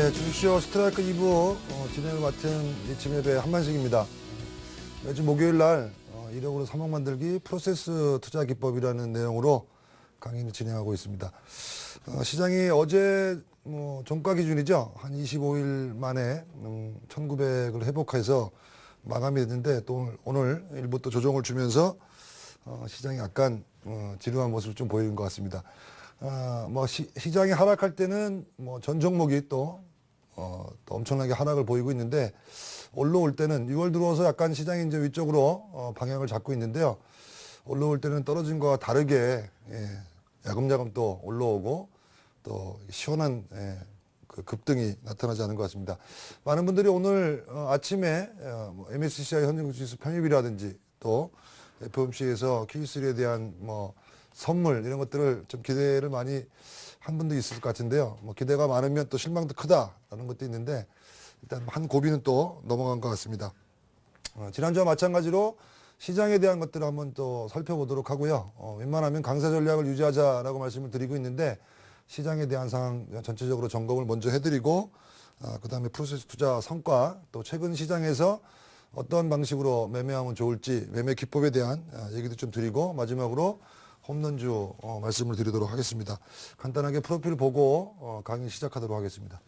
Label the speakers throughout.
Speaker 1: 네, 주식시어 스트라이크 2부 진행을 맡은 이치맵의 한만식입니다. 매주 목요일 날 1억으로 3억 만들기 프로세스 투자 기법이라는 내용으로 강의를 진행하고 있습니다. 시장이 어제 종가 기준이죠. 한 25일 만에 1900을 회복해서 마감이 됐는데 또 오늘 일부 또 조정을 주면서 시장이 약간 지루한 모습을 좀 보이는 것 같습니다. 시장이 하락할 때는 전 종목이 또 엄청나게 하락을 보이고 있는데 올라올 때는 6월 들어와서 약간 시장이 이제 위쪽으로 방향을 잡고 있는데요. 올라올 때는 떨어진 것과 다르게 야금야금 또 올라오고 또 시원한 그 급등이 나타나지 않은 것 같습니다. 많은 분들이 오늘 아침에 MSCI 현진국지수 편입이라든지 또 FOMC에서 Q3에 대한 선물 이런 것들을 좀 기대를 많이 한 분도 있을 것 같은데요. 기대가 많으면 또 실망도 크다라는 것도 있는데 일단 한 고비는 또 넘어간 것 같습니다. 지난주와 마찬가지로 시장에 대한 것들을 한번 또 살펴보도록 하고요. 웬만하면 강세 전략을 유지하자라고 말씀을 드리고 있는데 시장에 대한 상황 전체적으로 점검을 먼저 해드리고 그다음에 프로세스 투자 성과 또 최근 시장에서 어떤 방식으로 매매하면 좋을지 매매 기법에 대한 얘기도 좀 드리고 마지막으로 홈런주 말씀을 드리도록 하겠습니다. 간단하게 프로필 보고 강의 시작하도록 하겠습니다.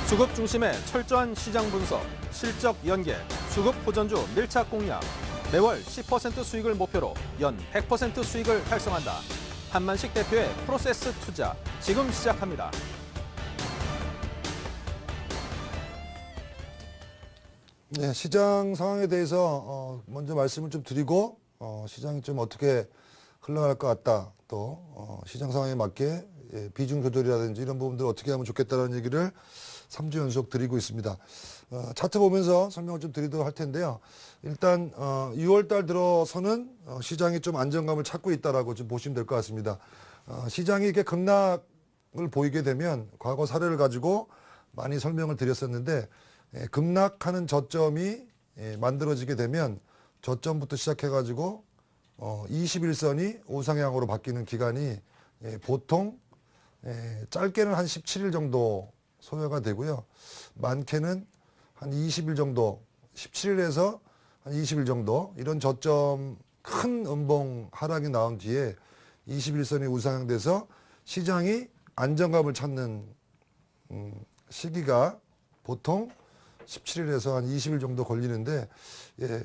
Speaker 2: 수급 중심의 철저한 시장 분석, 실적 연계, 수급 호전주 밀착 공략, 매월 10% 수익을 목표로 연 100% 수익을 달성한다. 한만식 대표의 프로세스 투자, 지금 시작합니다.
Speaker 1: 네, 시장 상황에 대해서 먼저 말씀을 좀 드리고 시장이 좀 어떻게 흘러갈 것 같다. 또 시장 상황에 맞게 비중 조절이라든지 이런 부분들을 어떻게 하면 좋겠다는 얘기를 3주 연속 드리고 있습니다. 차트 보면서 설명을 좀 드리도록 할 텐데요. 일단 6월 달 들어서는 시장이 좀 안정감을 찾고 있다라고 좀 보시면 될 것 같습니다. 시장이 이렇게 급락을 보이게 되면 과거 사례를 가지고 많이 설명을 드렸었는데 급락하는 저점이 만들어지게 되면 저점부터 시작해가지고 21선이 우상향으로 바뀌는 기간이 보통 짧게는 한 17일 정도 소요가 되고요. 많게는 한 20일 정도, 17일에서 한 20일 정도 이런 저점 큰 음봉 하락이 나온 뒤에 21선이 우상향돼서 시장이 안정감을 찾는 시기가 보통 17일에서 한 20일 정도 걸리는데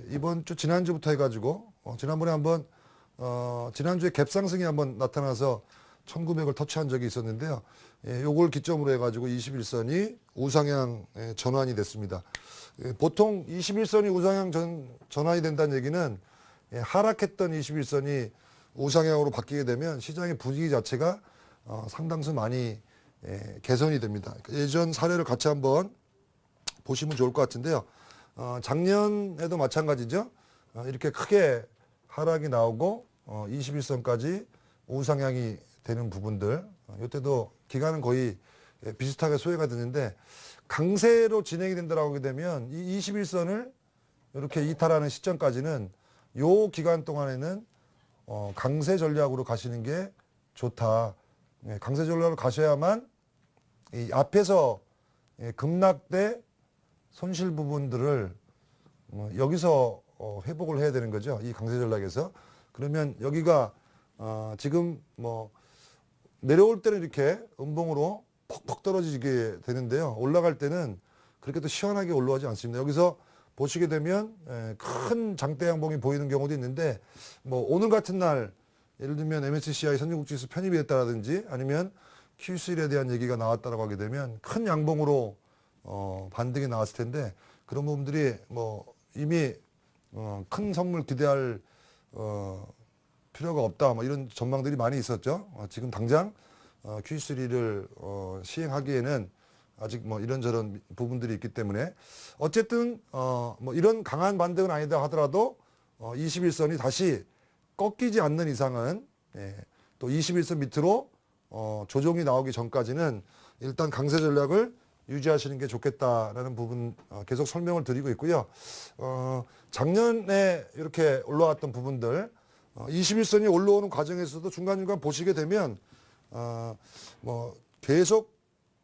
Speaker 1: 이번 주 지난주부터 해가지고 지난번에 한번 지난주에 갭상승이 한번 나타나서 1900을 터치한 적이 있었는데요. 요걸 기점으로 해가지고 21선이 우상향 전환이 됐습니다. 보통 21선이 우상향 전환이 된다는 얘기는 하락했던 21선이 우상향으로 바뀌게 되면 시장의 분위기 자체가 상당수 많이 개선이 됩니다. 예전 사례를 같이 한번 보시면 좋을 것 같은데요. 작년에도 마찬가지죠. 이렇게 크게 하락이 나오고 21선까지 우상향이 되는 부분들 이때도 기간은 거의 비슷하게 소요가 되는데 강세로 진행이 된다고 하게 되면 이 21선을 이렇게 이탈하는 시점까지는 요 기간 동안에는 강세 전략으로 가시는 게 좋다. 강세 전략으로 가셔야만 이 앞에서 급락대 손실 부분들을 여기서 회복을 해야 되는 거죠. 이 강세 전략에서. 그러면 여기가 지금 내려올 때는 이렇게 음봉으로 퍽퍽 떨어지게 되는데요. 올라갈 때는 그렇게 또 시원하게 올라가지 않습니다. 여기서 보시게 되면 큰 장대 양봉이 보이는 경우도 있는데 오늘 같은 날 예를 들면 MSCI 선진국지수 편입이 됐다라든지 아니면 Q3에 대한 얘기가 나왔다라고 하게 되면 큰 양봉으로 반등이 나왔을 텐데 그런 부분들이 이미 큰 선물 기대할 필요가 없다 이런 전망들이 많이 있었죠. 지금 당장 Q3를 시행하기에는 아직 이런저런 부분들이 있기 때문에 어쨌든 이런 강한 반등은 아니다 하더라도 21선이 다시 꺾이지 않는 이상은 또 21선 밑으로 조정이 나오기 전까지는 일단 강세 전략을 유지하시는 게 좋겠다라는 부분 계속 설명을 드리고 있고요. 작년에 이렇게 올라왔던 부분들 21선이 올라오는 과정에서도 중간중간 보시게 되면 뭐 계속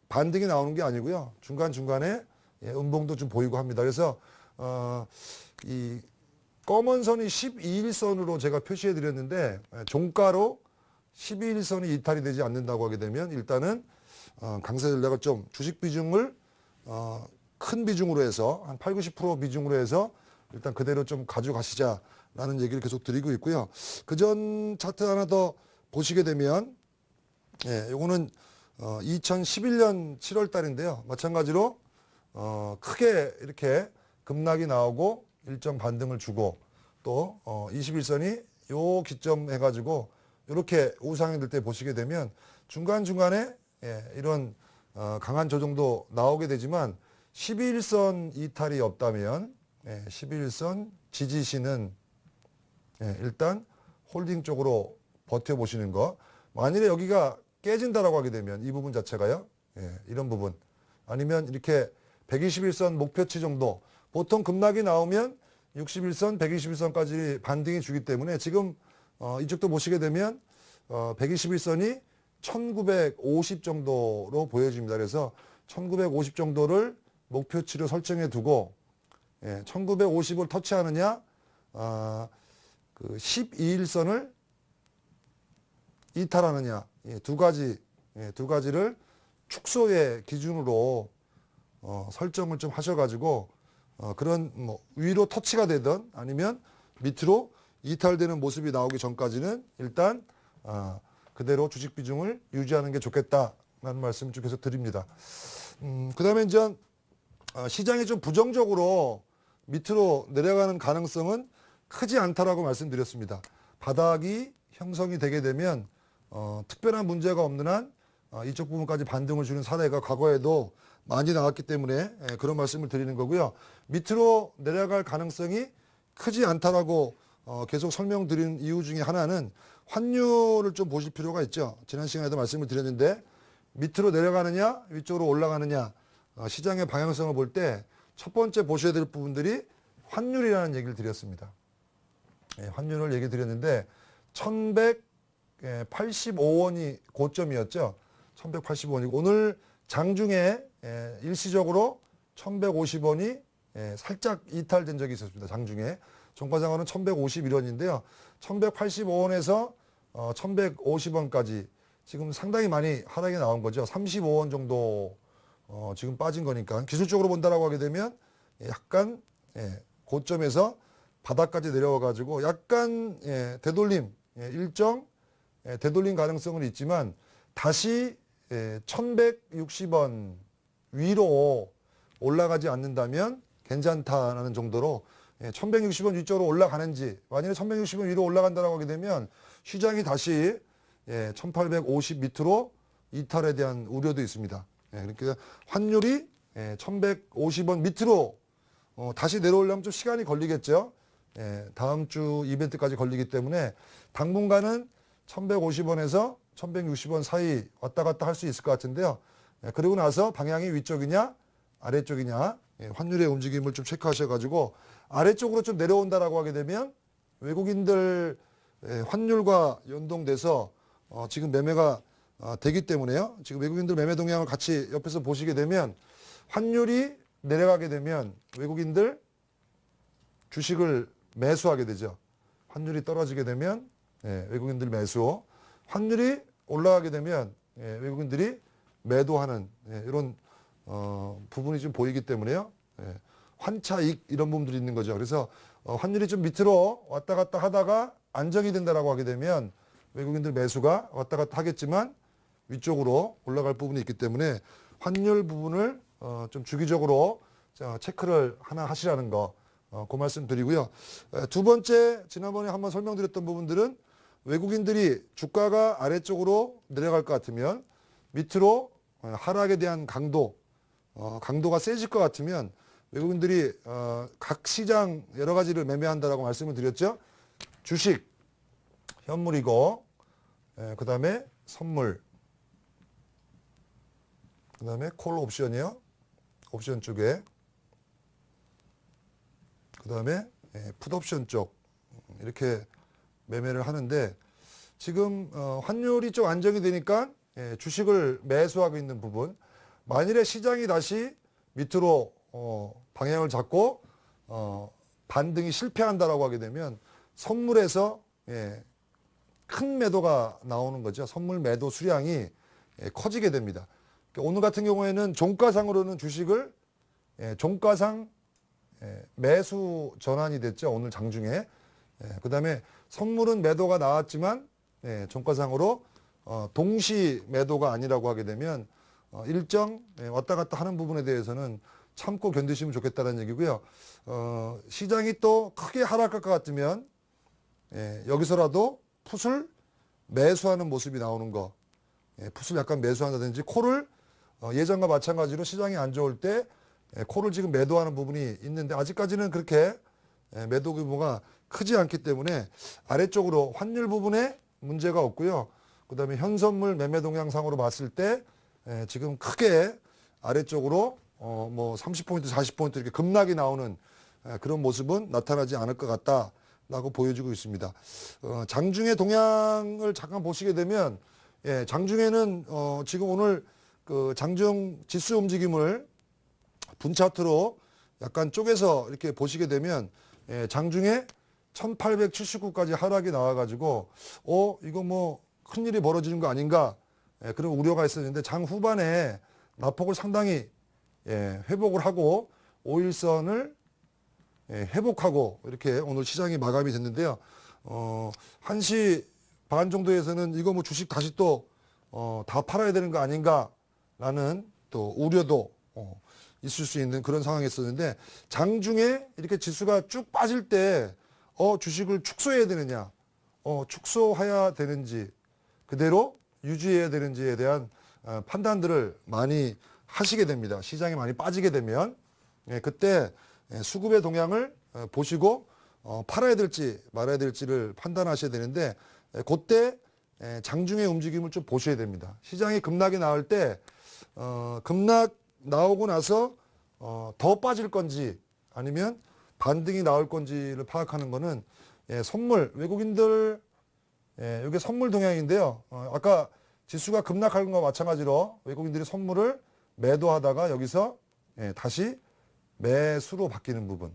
Speaker 1: 반등이 나오는 게 아니고요. 중간중간에 음봉도 좀 보이고 합니다. 그래서 이 검은 선이 12일선으로 제가 표시해 드렸는데 종가로 12일선이 이탈이 되지 않는다고 하게 되면 일단은 강세전략을 좀 주식 비중을 큰 비중으로 해서 한 8, 90% 비중으로 해서 일단 그대로 좀 가져가시자라는 얘기를 계속 드리고 있고요. 그 전 차트 하나 더 보시게 되면 요거는 2011년 7월 달인데요. 마찬가지로 크게 이렇게 급락이 나오고 일정 반등을 주고 또 21선이 요 기점 해가지고 이렇게 우상이 될 때 보시게 되면 중간중간에 이런 강한 조정도 나오게 되지만 11선 이탈이 없다면 11선 지지시는 일단 홀딩 쪽으로 버텨보시는 거. 만일에 여기가 깨진다라고 하게 되면 이 부분 자체가요. 이런 부분. 아니면 이렇게 121선 목표치 정도. 보통 급락이 나오면 61선, 121선까지 반등이 주기 때문에 지금 이쪽도 보시게 되면 121선이 1950 정도로 보여집니다. 그래서 1950 정도를 목표치로 설정해 두고 1950을 터치하느냐 그 12일선을 이탈하느냐 두 가지를 축소의 기준으로 설정을 좀 하셔가지고 그런 뭐 위로 터치가 되든 아니면 밑으로 이탈되는 모습이 나오기 전까지는 일단 그대로 주식 비중을 유지하는 게 좋겠다라는 말씀을 좀 계속 드립니다. 그다음에 이제 시장이 좀 부정적으로 밑으로 내려가는 가능성은 크지 않다라고 말씀드렸습니다. 바닥이 형성이 되게 되면 특별한 문제가 없는 한 이쪽 부분까지 반등을 주는 사례가 과거에도 많이 나왔기 때문에 그런 말씀을 드리는 거고요. 밑으로 내려갈 가능성이 크지 않다라고 계속 설명드린 이유 중에 하나는 환율을 좀 보실 필요가 있죠. 지난 시간에도 말씀을 드렸는데 밑으로 내려가느냐 위쪽으로 올라가느냐 시장의 방향성을 볼 때 첫 번째 보셔야 될 부분들이 환율이라는 얘기를 드렸습니다. 환율을 얘기 드렸는데 1185원이 고점이었죠. 1185원이고 오늘 장중에 일시적으로 1150원이 살짝 이탈된 적이 있었습니다. 장중에. 종가상으로는 1151원인데요. 1185원에서 1150원까지 지금 상당히 많이 하락이 나온 거죠. 35원 정도 지금 빠진 거니까 기술적으로 본다라고 하게 되면 약간 고점에서 바닥까지 내려와 가지고 약간 되돌림 일정 되돌림 가능성은 있지만 다시 1160원 위로 올라가지 않는다면 괜찮다라는 정도로 1160원 위쪽으로 올라가는지 만약에 1160원 위로 올라간다라고 하게 되면 시장이 다시 1850 밑으로 이탈에 대한 우려도 있습니다. 그러니까 환율이 1150원 밑으로 다시 내려오려면 좀 시간이 걸리겠죠. 다음 주 이벤트까지 걸리기 때문에 당분간은 1150원에서 1160원 사이 왔다 갔다 할 수 있을 것 같은데요. 그리고 나서 방향이 위쪽이냐 아래쪽이냐 환율의 움직임을 좀 체크하셔가지고 아래쪽으로 좀 내려온다라고 하게 되면 외국인들 환율과 연동돼서 지금 매매가 되기 때문에요. 지금 외국인들 매매 동향을 같이 옆에서 보시게 되면 환율이 내려가게 되면 외국인들 주식을 매수하게 되죠. 환율이 떨어지게 되면 외국인들 매수, 환율이 올라가게 되면 외국인들이 매도하는 이런 부분이 좀 보이기 때문에요. 환차익 이런 부분들이 있는 거죠. 그래서 환율이 좀 밑으로 왔다 갔다 하다가 안정이 된다라고 하게 되면 외국인들 매수가 왔다 갔다 하겠지만 위쪽으로 올라갈 부분이 있기 때문에 환율 부분을 좀 주기적으로 체크를 하나 하시라는 거, 그 말씀 드리고요. 두 번째, 지난번에 한번 설명드렸던 부분들은 외국인들이 주가가 아래쪽으로 내려갈 것 같으면 밑으로 하락에 대한 강도가 세질 것 같으면 외국인들이 각 시장 여러 가지를 매매한다라고 말씀을 드렸죠. 주식, 현물이고, 그 다음에 선물, 그 다음에 콜 옵션이요. 옵션 쪽에. 그 다음에 풋옵션 쪽. 이렇게 매매를 하는데 지금 환율이 좀 안정이 되니까 주식을 매수하고 있는 부분. 만일에 시장이 다시 밑으로 방향을 잡고 반등이 실패한다라고 하게 되면 선물에서 큰 매도가 나오는 거죠. 선물 매도 수량이 커지게 됩니다. 오늘 같은 경우에는 종가상으로는 주식을 종가상 매수 전환이 됐죠. 오늘 장중에. 그 다음에 선물은 매도가 나왔지만 종가상으로 동시 매도가 아니라고 하게 되면 일정 왔다 갔다 하는 부분에 대해서는 참고 견디시면 좋겠다는 얘기고요. 시장이 또 크게 하락할 것 같으면 여기서라도 풋을 매수하는 모습이 나오는 거. 풋을 약간 매수한다든지 콜을 예전과 마찬가지로 시장이 안 좋을 때 콜을 지금 매도하는 부분이 있는데 아직까지는 그렇게 매도 규모가 크지 않기 때문에 아래쪽으로 환율 부분에 문제가 없고요. 그다음에 현선물 매매 동향상으로 봤을 때 지금 크게 아래쪽으로 뭐 30포인트, 40포인트 이렇게 급락이 나오는 그런 모습은 나타나지 않을 것 같다라고 보여지고 있습니다. 장중의 동향을 잠깐 보시게 되면 장중에는 지금 오늘 그 장중 지수 움직임을 분차트로 약간 쪼개서 이렇게 보시게 되면 장중에 1879까지 하락이 나와가지고 이거 뭐 큰일이 벌어지는 거 아닌가 그런 우려가 있었는데 장 후반에 낙폭을 상당히 회복을 하고 5일선을 회복하고 이렇게 오늘 시장이 마감이 됐는데요. 1시 반 정도에서는 이거 뭐 주식 다시 또 다 팔아야 되는 거 아닌가라는 또 우려도 있을 수 있는 그런 상황이었었는데 장중에 이렇게 지수가 쭉 빠질 때 주식을 축소해야 되느냐, 축소해야 되는지 그대로 유지해야 되는지에 대한 판단들을 많이 하시게 됩니다. 시장이 많이 빠지게 되면 그때 수급의 동향을 보시고 팔아야 될지 말아야 될지를 판단하셔야 되는데 그때 장중의 움직임을 좀 보셔야 됩니다. 시장이 급락이 나올 때 급락 나오고 나서 더 빠질 건지 아니면 반등이 나올 건지를 파악하는 거는 선물 외국인들 이게 선물 동향인데요. 아까 지수가 급락하는 것과 마찬가지로 외국인들이 선물을 매도하다가 여기서 다시 매수로 바뀌는 부분.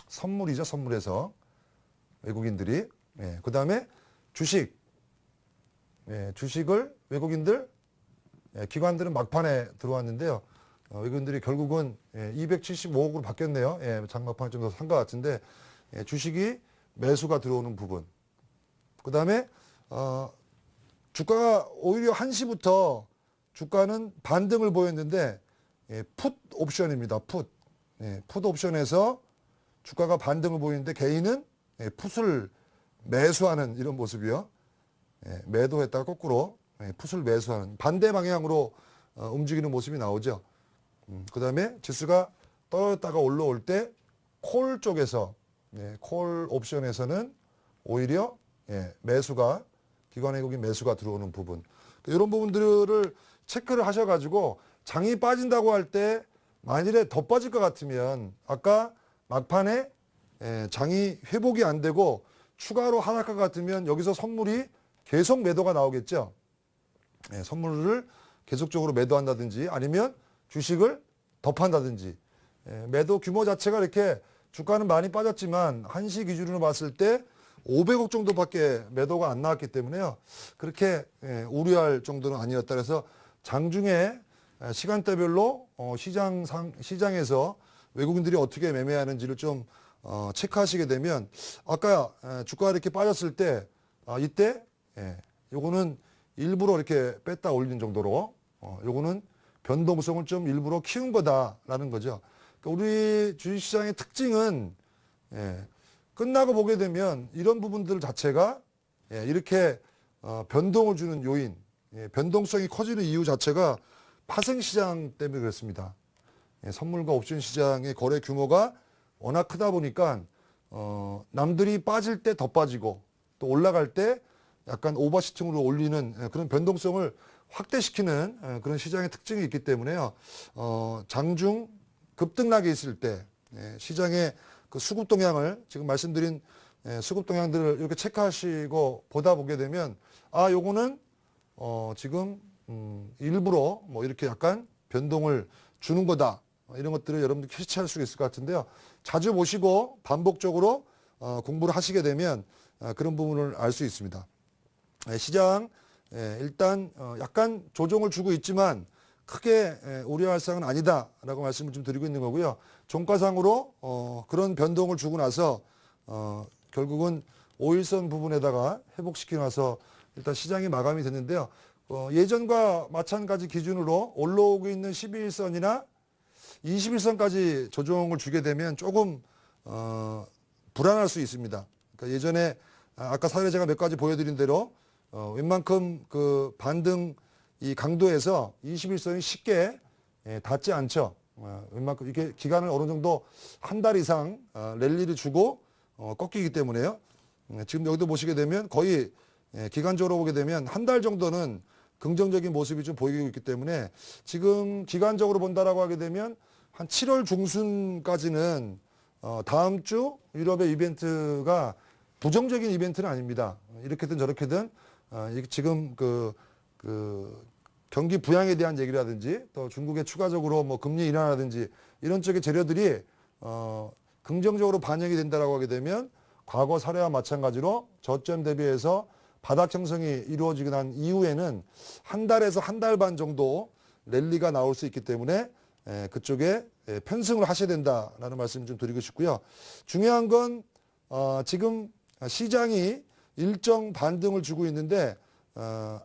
Speaker 1: 선물이죠. 선물에서 외국인들이. 그 다음에 주식. 주식을 외국인들, 기관들은 막판에 들어왔는데요. 외국인들이 결국은 275억으로 바뀌었네요. 장막판에 좀 더 산 것 같은데 주식이 매수가 들어오는 부분. 그 다음에 주가가 오히려 1시부터 주가는 반등을 보였는데 풋 옵션입니다. 풋. 풋 옵션에서 주가가 반등을 보이는데 개인은 풋을 매수하는 이런 모습이요. 매도했다가 거꾸로 풋을 매수하는 반대 방향으로 움직이는 모습이 나오죠. 그 다음에 지수가 떨어졌다가 올라올 때 콜 쪽에서 콜 옵션에서는 오히려 매수가 기관 외국인 매수가 들어오는 부분 이런 부분들을 체크를 하셔가지고 장이 빠진다고 할 때 만일에 더 빠질 것 같으면 아까 막판에 장이 회복이 안 되고 추가로 하락할 것 같으면 여기서 선물이 계속 매도가 나오겠죠. 선물을 계속적으로 매도한다든지 아니면 주식을 더 판다든지 매도 규모 자체가 이렇게 주가는 많이 빠졌지만 1시 기준으로 봤을 때 500억 정도밖에 매도가 안 나왔기 때문에요. 그렇게 우려할 정도는 아니었다. 그래서 장중에 시간대별로 시장에서 외국인들이 어떻게 매매하는지를 좀 체크하시게 되면 아까 주가가 이렇게 빠졌을 때 이때 요거는 일부러 이렇게 뺐다 올린 정도로 요거는 변동성을 좀 일부러 키운 거다라는 거죠. 그러니까 우리 주식시장의 특징은 끝나고 보게 되면 이런 부분들 자체가 이렇게 변동을 주는 요인, 변동성이 커지는 이유 자체가 파생시장 때문에 그렇습니다. 선물과 옵션 시장의 거래 규모가 워낙 크다 보니까 남들이 빠질 때 더 빠지고 또 올라갈 때 약간 오버시팅으로 올리는 그런 변동성을 확대시키는 그런 시장의 특징이 있기 때문에요. 장중 급등락이 있을 때 시장의 그 수급 동향을 지금 말씀드린 수급 동향들을 이렇게 체크하시고 보다 보게 되면 아 요거는 지금 일부러 뭐 이렇게 약간 변동을 주는 거다. 이런 것들을 여러분들 캐치할 수 있을 것 같은데요. 자주 보시고 반복적으로 공부를 하시게 되면 그런 부분을 알 수 있습니다. 시장 일단 약간 조정을 주고 있지만 크게 우려할 사항은 아니다라고 말씀을 좀 드리고 있는 거고요. 종가상으로 그런 변동을 주고 나서 결국은 5일선 부분에다가 회복시키고 나서 일단 시장이 마감이 됐는데요. 예전과 마찬가지 기준으로 올라오고 있는 12일선이나 21선까지 조정을 주게 되면 조금 불안할 수 있습니다. 그러니까 예전에 아까 사례 제가 몇 가지 보여드린 대로 웬만큼 그 반등 이 강도에서 21선이 쉽게 닿지 않죠. 웬만큼 이게 기간을 어느 정도 한 달 이상 랠리를 주고 꺾이기 때문에요. 지금 여기도 보시게 되면 거의 기간적으로 보게 되면 한 달 정도는 긍정적인 모습이 좀 보이고 있기 때문에 지금 기간적으로 본다라고 하게 되면 한 7월 중순까지는 다음 주 유럽의 이벤트가 부정적인 이벤트는 아닙니다. 이렇게든 저렇게든 지금 그 경기 부양에 대한 얘기라든지 또 중국의 추가적으로 뭐 금리 인하라든지 이런 쪽의 재료들이 긍정적으로 반영이 된다라고 하게 되면 과거 사례와 마찬가지로 저점 대비해서 바닥 형성이 이루어지고 난 이후에는 한 달에서 한 달 반 정도 랠리가 나올 수 있기 때문에 그쪽에 편승을 하셔야 된다라는 말씀 좀 드리고 싶고요. 중요한 건 지금 시장이 일정 반등을 주고 있는데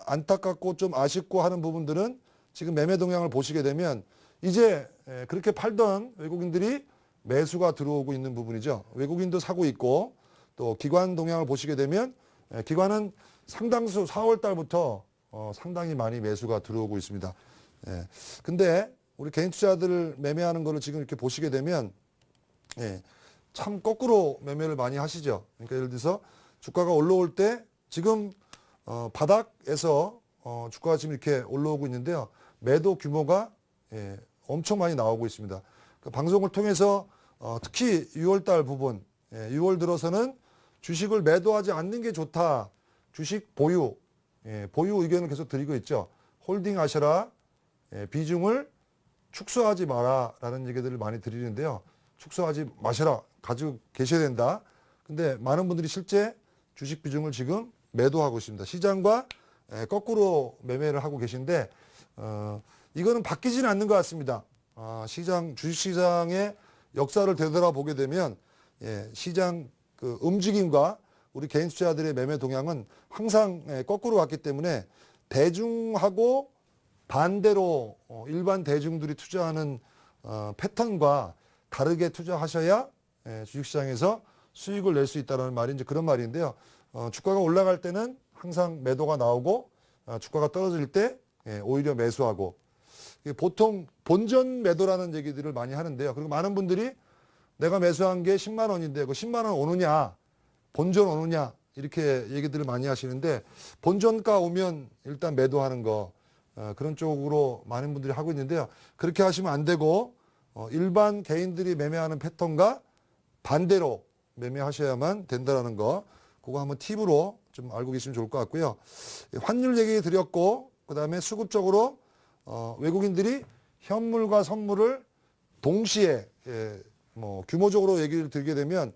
Speaker 1: 안타깝고 좀 아쉽고 하는 부분들은 지금 매매 동향을 보시게 되면 이제 그렇게 팔던 외국인들이 매수가 들어오고 있는 부분이죠. 외국인도 사고 있고 또 기관 동향을 보시게 되면 기관은 상당수 4월 달부터 상당히 많이 매수가 들어오고 있습니다. 근데 우리 개인 투자들 매매하는 거를 지금 이렇게 보시게 되면 참 거꾸로 매매를 많이 하시죠. 그러니까 예를 들어서 주가가 올라올 때 지금 바닥에서 주가가 지금 이렇게 올라오고 있는데요. 매도 규모가 엄청 많이 나오고 있습니다. 그 방송을 통해서 특히 6월 달 부분, 6월 들어서는 주식을 매도하지 않는 게 좋다. 주식 보유, 보유 의견을 계속 드리고 있죠. 홀딩 하셔라. 비중을 축소하지 마라라는 얘기들을 많이 드리는데요. 축소하지 마셔라. 가지고 계셔야 된다. 근데 많은 분들이 실제 주식 비중을 지금 매도하고 있습니다. 시장과 거꾸로 매매를 하고 계신데 이거는 바뀌지는 않는 것 같습니다. 주식시장의 역사를 되돌아보게 되면 시장 그 움직임과 우리 개인 투자자들의 매매 동향은 항상 거꾸로 왔기 때문에 대중하고 반대로 일반 대중들이 투자하는 패턴과 다르게 투자하셔야 주식시장에서 수익을 낼 수 있다는 말이 이제 그런 말인데요. 주가가 올라갈 때는 항상 매도가 나오고 주가가 떨어질 때 오히려 매수하고 보통 본전 매도라는 얘기들을 많이 하는데요. 그리고 많은 분들이 내가 매수한 게 10만 원인데 그 10만 원 오느냐 본전 오느냐 이렇게 얘기들을 많이 하시는데 본전가 오면 일단 매도하는 거 그런 쪽으로 많은 분들이 하고 있는데요. 그렇게 하시면 안 되고 일반 개인들이 매매하는 패턴과 반대로 매매하셔야만 된다는 거 그거 한번 팁으로 좀 알고 계시면 좋을 것 같고요. 환율 얘기 드렸고 그다음에 수급적으로 외국인들이 현물과 선물을 동시에 뭐 규모적으로 얘기를 드리게 되면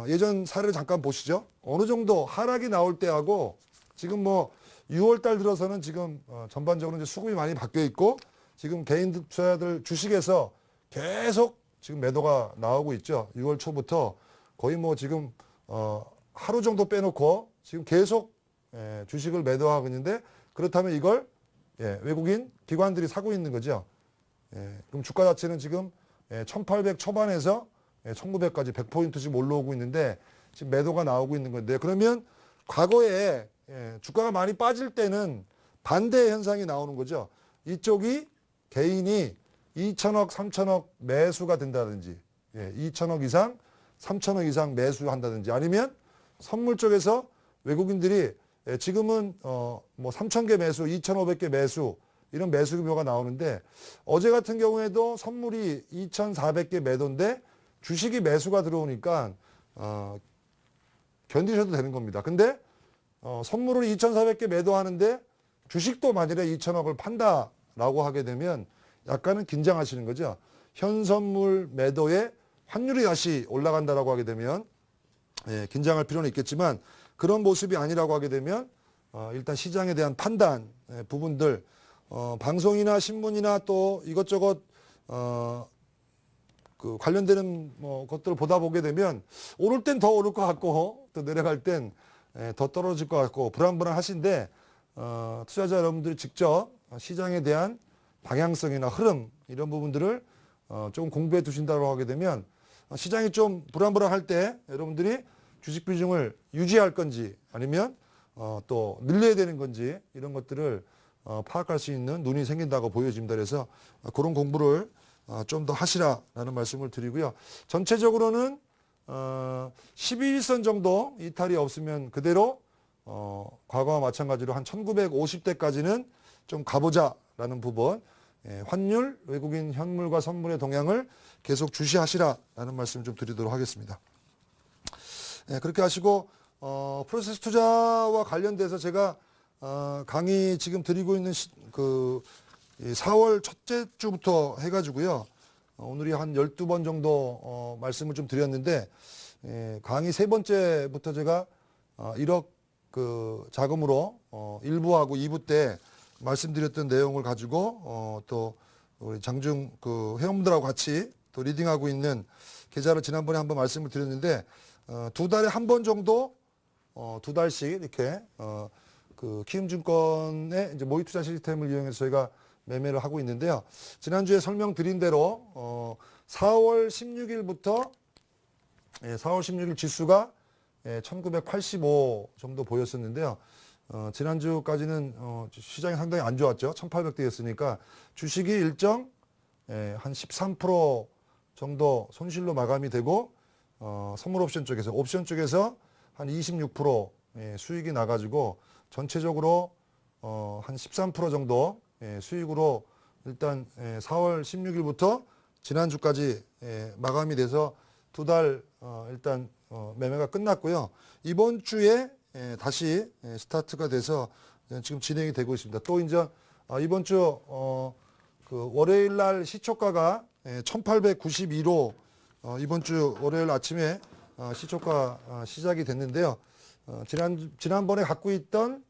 Speaker 1: 예전 사례를 잠깐 보시죠. 어느 정도 하락이 나올 때하고 지금 뭐 6월 달 들어서는 지금 전반적으로 이제 수급이 많이 바뀌어 있고 지금 개인 투자자들 주식에서 계속 지금 매도가 나오고 있죠. 6월 초부터 거의 뭐 지금 하루 정도 빼놓고 지금 계속 주식을 매도하고 있는데 그렇다면 이걸 외국인 기관들이 사고 있는 거죠. 그럼 주가 자체는 지금 1800 초반에서 1900까지 100포인트 지금 올라오고 있는데 지금 매도가 나오고 있는 건데 그러면 과거에 주가가 많이 빠질 때는 반대 현상이 나오는 거죠. 이쪽이 개인이 2천억, 3천억 매수가 된다든지 2천억 이상, 3천억 이상 매수한다든지 아니면 선물 쪽에서 외국인들이 지금은 뭐 3,000개 매수, 2,500개 매수 이런 매수 규모가 나오는데 어제 같은 경우에도 선물이 2,400개 매도인데 주식이 매수가 들어오니까 견디셔도 되는 겁니다. 근데 선물을 2,400개 매도하는데 주식도 만일에 2,000억을 판다라고 하게 되면 약간은 긴장하시는 거죠. 현 선물 매도에 환율이 다시 올라간다라고 하게 되면 긴장할 필요는 있겠지만 그런 모습이 아니라고 하게 되면 일단 시장에 대한 판단 부분들 방송이나 신문이나 또 이것저것 그 관련되는 것들을 보다 보게 되면 오를 땐 더 오를 것 같고 또 내려갈 땐 더 떨어질 것 같고 불안불안하신데 투자자 여러분들이 직접 시장에 대한 방향성이나 흐름 이런 부분들을 조금 공부해 두신다고 하게 되면 시장이 좀 불안불안할 때 여러분들이 주식 비중을 유지할 건지 아니면 또 늘려야 되는 건지 이런 것들을 파악할 수 있는 눈이 생긴다고 보여집니다. 그래서 그런 공부를 좀 더 하시라라는 말씀을 드리고요. 전체적으로는 11선 정도 이탈이 없으면 그대로 과거와 마찬가지로 한 1950대까지는 좀 가보자라는 부분 환율, 외국인 현물과 선물의 동향을 계속 주시하시라라는 말씀 좀 드리도록 하겠습니다. 그렇게 하시고 프로세스 투자와 관련돼서 제가 강의 지금 드리고 있는 그 4월 첫째 주부터 해가지고요. 오늘이 한 12번 정도 말씀을 좀 드렸는데 강의 세 번째부터 제가 1억 그 자금으로 1부하고 2부 때 말씀드렸던 내용을 가지고 또 우리 장중 그 회원분들하고 같이 또 리딩하고 있는 계좌를 지난번에 한번 말씀을 드렸는데 두 달에 한 번 정도 두 달씩 이렇게 그 키움증권의 이제 모의 투자 시스템을 이용해서 저희가 매매를 하고 있는데요. 지난주에 설명드린 대로 4월 16일부터 4월 16일 지수가 1985 정도 보였었는데요. 지난주까지는 시장이 상당히 안 좋았죠. 1800대였으니까 주식이 일정 한 13% 정도 손실로 마감이 되고 선물 옵션 쪽에서 한 26% 수익이 나가지고 전체적으로 한 13% 정도 수익으로 일단 4월 16일부터 지난주까지 마감이 돼서 두 달 일단 매매가 끝났고요. 이번 주에 다시 스타트가 돼서 지금 진행이 되고 있습니다. 또 이제 이번 주 그 월요일 날 시초가가 1892로 이번 주 월요일 아침에 시초가 시작이 됐는데요. 지난번에 갖고 있던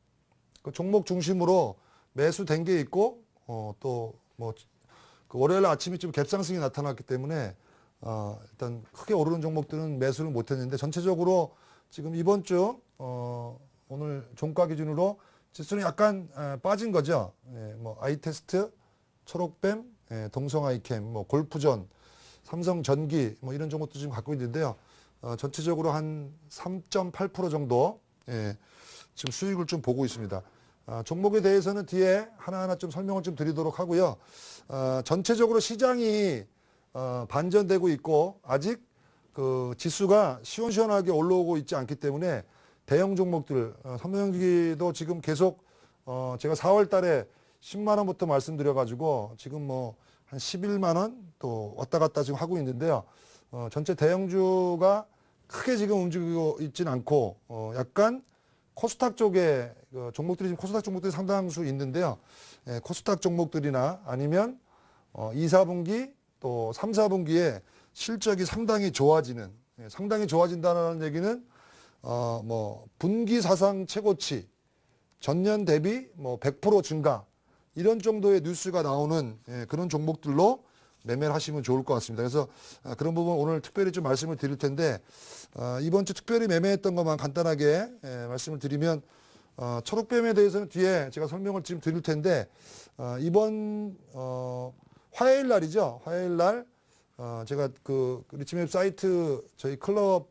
Speaker 1: 그 종목 중심으로 매수된 게 있고 또 뭐 그 월요일 아침에 좀 갭상승이 나타났기 때문에 일단 크게 오르는 종목들은 매수를 못했는데 전체적으로 지금 이번 주 오늘 종가 기준으로 지수는 약간 빠진 거죠. 뭐 아이테스트, 초록뱀, 동성아이캠, 뭐 골프전, 삼성전기 뭐 이런 종목도 지금 갖고 있는데요. 전체적으로 한 3.8% 정도 지금 수익을 좀 보고 있습니다. 종목에 대해서는 뒤에 하나하나 좀 설명을 좀 드리도록 하고요. 전체적으로 시장이 반전되고 있고 아직 그 지수가 시원시원하게 올라오고 있지 않기 때문에 대형 종목들 삼성전기도 지금 계속 제가 4월 달에 10만 원부터 말씀드려가지고 지금 뭐 한 11만 원 또 왔다 갔다 지금 하고 있는데요. 전체 대형주가 크게 지금 움직이고 있지는 않고 약간 코스닥 쪽에 종목들이 지금 코스닥 종목들이 상당수 있는데요. 코스닥 종목들이나 아니면 2, 4분기 또 3, 4분기에 실적이 상당히 좋아지는 상당히 좋아진다는 얘기는 뭐 분기 사상 최고치 전년 대비 뭐 100% 증가 이런 정도의 뉴스가 나오는 그런 종목들로 매매를 하시면 좋을 것 같습니다. 그래서 그런 부분 오늘 특별히 좀 말씀을 드릴 텐데 이번 주 특별히 매매했던 것만 간단하게 말씀을 드리면 초록뱀에 대해서는 뒤에 제가 설명을 지금 드릴 텐데 이번 화요일 날이죠. 화요일 날 제가 그 리치맵 사이트 저희 클럽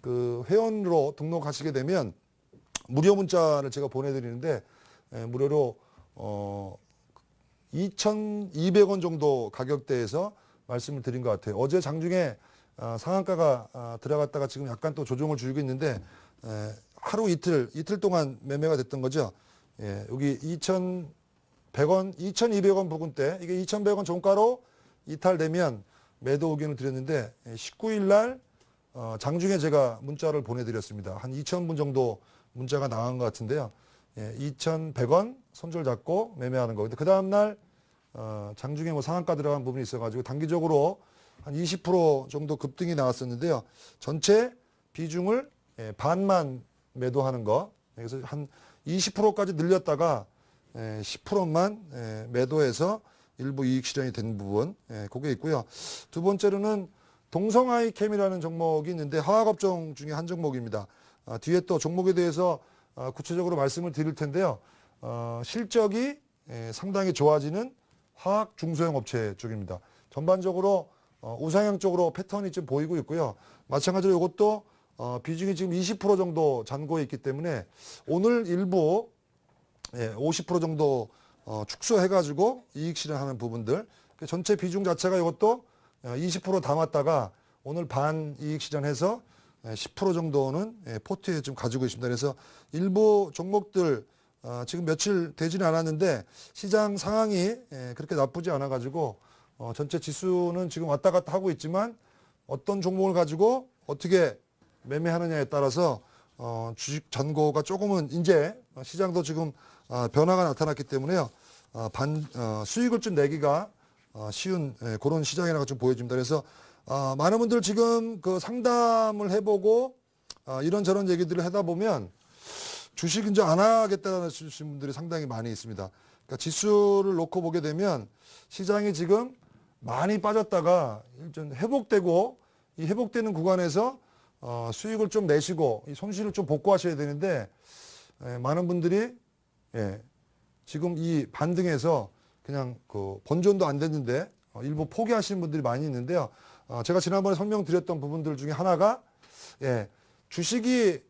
Speaker 1: 그 회원으로 등록하시게 되면 무료 문자를 제가 보내드리는데 무료로 2,200원 정도 가격대에서 말씀을 드린 것 같아요. 어제 장중에 상한가가 들어갔다가 지금 약간 또 조정을 주고 있는데 하루 이틀 동안 매매가 됐던 거죠. 여기 2,100원, 2,200원 부근대 이게 2,100원 종가로 이탈되면 매도 의견을 드렸는데 19일 날 장중에 제가 문자를 보내드렸습니다. 한 2,000분 정도 문자가 나간 것 같은데요. 2,100원 손절 잡고 매매하는 거. 근데 그 다음날 장중에 뭐 상한가 들어간 부분이 있어가지고 단기적으로 한 20% 정도 급등이 나왔었는데요. 전체 비중을 반만 매도하는 거. 그래서 한 20%까지 늘렸다가 10%만 매도해서 일부 이익 실현이 된 부분, 그게 있고요. 두 번째로는 동성아이캠이라는 종목이 있는데 화학업종 중에 한 종목입니다. 뒤에 또 종목에 대해서 구체적으로 말씀을 드릴 텐데요. 실적이 상당히 좋아지는 화학 중소형 업체 쪽입니다. 전반적으로 우상향 쪽으로 패턴이 좀 보이고 있고요. 마찬가지로 이것도 비중이 지금 20% 정도 잔고해 있기 때문에 오늘 일부 50% 정도 축소해가지고 이익 실현하는 부분들, 전체 비중 자체가 이것도 20% 담았다가 오늘 반 이익 실현해서 10% 정도는 포트에 좀 가지고 있습니다. 그래서 일부 종목들 지금 며칠 되지는 않았는데 시장 상황이 그렇게 나쁘지 않아가지고 전체 지수는 지금 왔다 갔다 하고 있지만 어떤 종목을 가지고 어떻게 매매하느냐에 따라서 주식 잔고가 조금은 이제 시장도 지금 변화가 나타났기 때문에요. 수익을 좀 내기가 쉬운 그런 시장이라고 좀 보여집니다. 그래서 많은 분들 지금 그 상담을 해보고 이런저런 얘기들을 하다 보면 주식 이제 안 하겠다는 분들이 상당히 많이 있습니다. 그러니까 지수를 놓고 보게 되면 시장이 지금 많이 빠졌다가 좀 회복되고 이 회복되는 구간에서 수익을 좀 내시고 이 손실을 좀 복구하셔야 되는데 많은 분들이 지금 이 반등에서 그냥 그 본전도 안 됐는데 일부 포기하시는 분들이 많이 있는데요. 제가 지난번에 설명드렸던 부분들 중에 하나가 주식이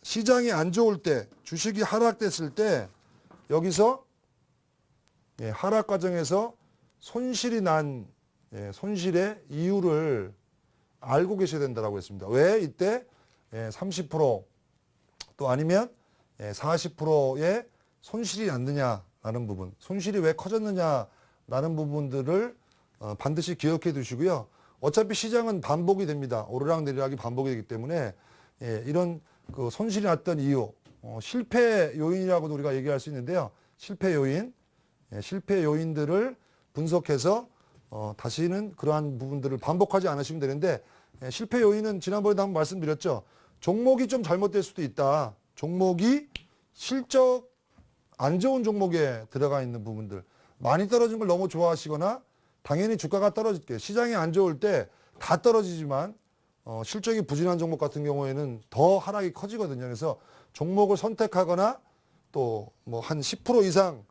Speaker 1: 시장이 안 좋을 때, 주식이 하락됐을 때 여기서 하락 과정에서 손실이 난 손실의 이유를 알고 계셔야 된다고 했습니다. 왜 이때 30%또 아니면 40%의 손실이 났느냐라는 부분, 손실이 왜 커졌느냐라는 부분들을 반드시 기억해 두시고요. 어차피 시장은 반복이 됩니다. 오르락내리락이 반복이 되기 때문에 이런 그 손실이 났던 이유, 실패 요인이라고도 우리가 얘기할 수 있는데요. 실패 요인, 실패 요인들을 분석해서 다시는 그러한 부분들을 반복하지 않으시면 되는데 실패 요인은 지난번에도 한번 말씀드렸죠. 종목이 좀 잘못될 수도 있다. 종목이 실적 안 좋은 종목에 들어가 있는 부분들, 많이 떨어진 걸 너무 좋아하시거나 당연히 주가가 떨어질 게 시장이 안 좋을 때 다 떨어지지만 실적이 부진한 종목 같은 경우에는 더 하락이 커지거든요. 그래서 종목을 선택하거나 또 뭐 한 10% 이상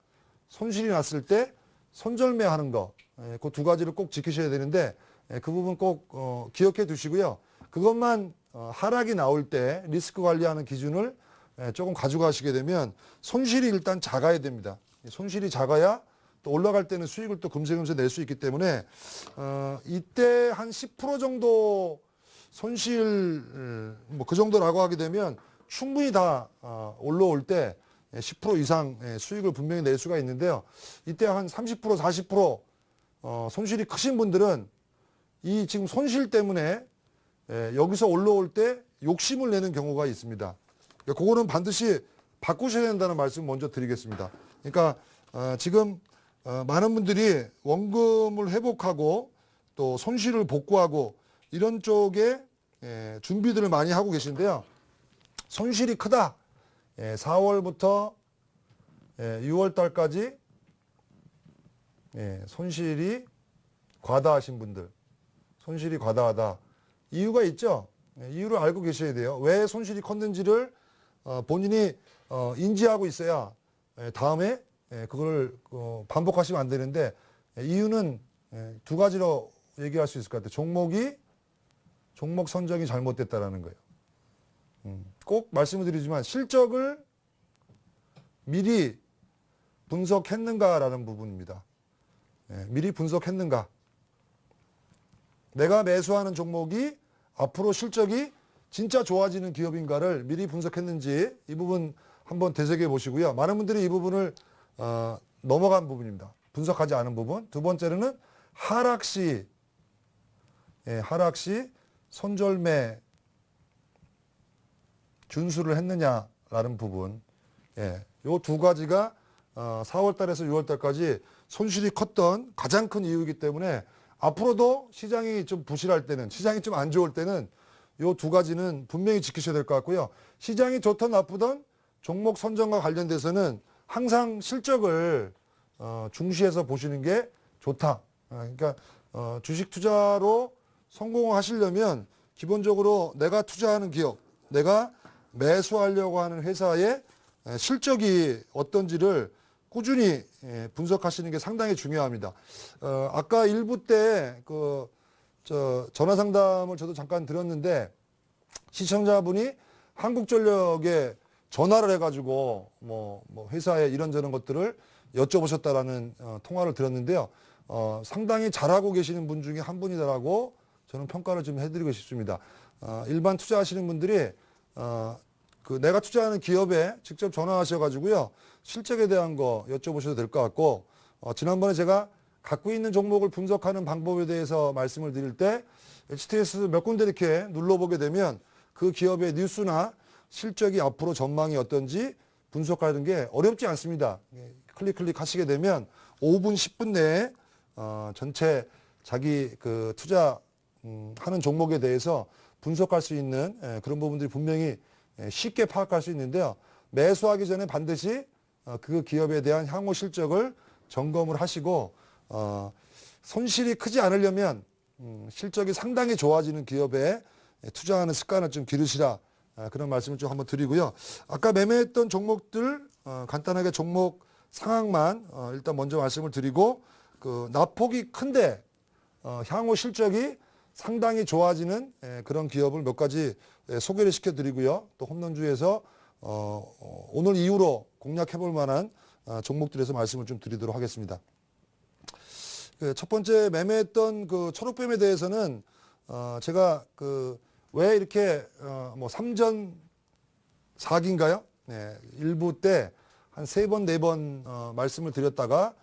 Speaker 1: 손실이 났을 때 손절매하는 거, 그 두 가지를 꼭 지키셔야 되는데 그 부분 꼭 기억해 두시고요. 그것만 하락이 나올 때 리스크 관리하는 기준을 조금 가져가시게 되면 손실이 일단 작아야 됩니다. 손실이 작아야 또 올라갈 때는 수익을 또 금세금세 낼 수 있기 때문에 이때 한 10% 정도 손실 뭐 그 정도라고 하게 되면 충분히 다 올라올 때 10% 이상 수익을 분명히 낼 수가 있는데요. 이때 한 30% 40% 손실이 크신 분들은 이 지금 손실 때문에 여기서 올라올 때 욕심을 내는 경우가 있습니다. 그러니까 그거는 반드시 바꾸셔야 된다는 말씀 먼저 드리겠습니다. 그러니까 지금 많은 분들이 원금을 회복하고 또 손실을 복구하고 이런 쪽에 준비들을 많이 하고 계신데요. 손실이 크다. 4월부터 6월 달까지 손실이 과다하신 분들, 손실이 과다하다. 이유가 있죠. 이유를 알고 계셔야 돼요. 왜 손실이 컸는지를 본인이 인지하고 있어야 다음에 그걸 반복하시면 안 되는데 이유는 두 가지로 얘기할 수 있을 것 같아요. 종목 선정이 잘못됐다라는 거예요. 꼭 말씀을 드리지만 실적을 미리 분석했는가라는 부분입니다. 미리 분석했는가. 내가 매수하는 종목이 앞으로 실적이 진짜 좋아지는 기업인가를 미리 분석했는지 이 부분 한번 되새겨 보시고요. 많은 분들이 이 부분을 넘어간 부분입니다. 분석하지 않은 부분. 두 번째로는 하락 시 손절매 준수를 했느냐라는 부분, 예, 요 두 가지가 4월 달에서 6월 달까지 손실이 컸던 가장 큰 이유이기 때문에 앞으로도 시장이 좀 부실할 때는, 시장이 좀 안 좋을 때는 요 두 가지는 분명히 지키셔야 될 것 같고요. 시장이 좋든 나쁘든 종목 선정과 관련돼서는 항상 실적을 중시해서 보시는 게 좋다. 그러니까 주식 투자로 성공하시려면 기본적으로 내가 투자하는 기업, 내가 매수하려고 하는 회사의 실적이 어떤지를 꾸준히 분석하시는 게 상당히 중요합니다. 아까 일부 때 전화 상담을 저도 잠깐 들었는데 시청자분이 한국전력에 전화를 해가지고 뭐 회사의 이런저런 것들을 여쭤보셨다라는 통화를 들었는데요. 상당히 잘하고 계시는 분 중에 한 분이다라고 저는 평가를 좀 해드리고 싶습니다. 일반 투자하시는 분들이 내가 투자하는 기업에 직접 전화하셔가지고요. 실적에 대한 거 여쭤보셔도 될 것 같고, 지난번에 제가 갖고 있는 종목을 분석하는 방법에 대해서 말씀을 드릴 때 HTS 몇 군데 이렇게 눌러보게 되면 그 기업의 뉴스나 실적이 앞으로 전망이 어떤지 분석하는 게 어렵지 않습니다. 클릭 하시게 되면 5분, 10분 내에 전체 자기 그 투자 하는 종목에 대해서 분석할 수 있는 그런 부분들이 분명히 쉽게 파악할 수 있는데요. 매수하기 전에 반드시 그 기업에 대한 향후 실적을 점검을 하시고 손실이 크지 않으려면 실적이 상당히 좋아지는 기업에 투자하는 습관을 좀 기르시라, 그런 말씀을 좀 한번 드리고요. 아까 매매했던 종목들 간단하게 종목 상황만 일단 먼저 말씀을 드리고, 낙폭이 큰데 향후 실적이 상당히 좋아지는 그런 기업을 몇 가지 소개를 시켜드리고요. 또 홈런주에서 오늘 이후로 공략해볼 만한 종목들에서 말씀을 좀 드리도록 하겠습니다. 첫 번째 매매했던 초록뱀에 대해서는 제가 왜 이렇게 뭐 3전 4기인가요? 네, 일부 때 한 3번, 4번 말씀을 드렸다가